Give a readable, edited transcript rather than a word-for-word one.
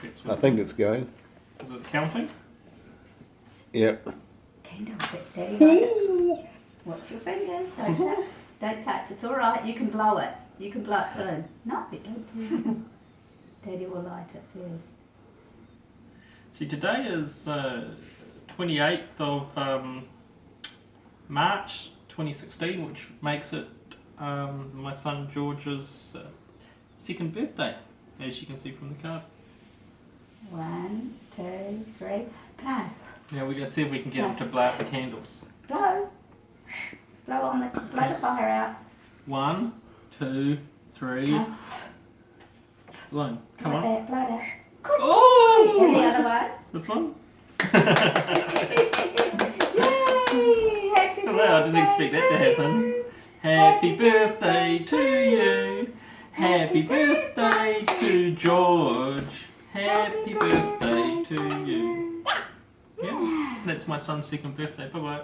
It's I think it's going. Is it counting? Yep. Kendall, Daddy light it. Watch your fingers. Don't touch. Don't touch. It's all right. You can blow it. You can blow it soon. No, you don't do that. Daddy will light it first. See, today is 28th of March 2016, which makes it my son George's second birthday, as you can see from the card. 1, 2, 3. Blow. Now we're going to see if we can get him to blow out the candles. Blow. Blow the fire out. 1, 2, 3. Come. Blow. Come Like on. that. Blow that. Oh! And the other one. This one? Yay! Happy birthday. Well, I didn't expect that to happen. Happy birthday to you. Happy birthday to George. Happy birthday to you. Yeah, that's my son's second birthday. Bye bye.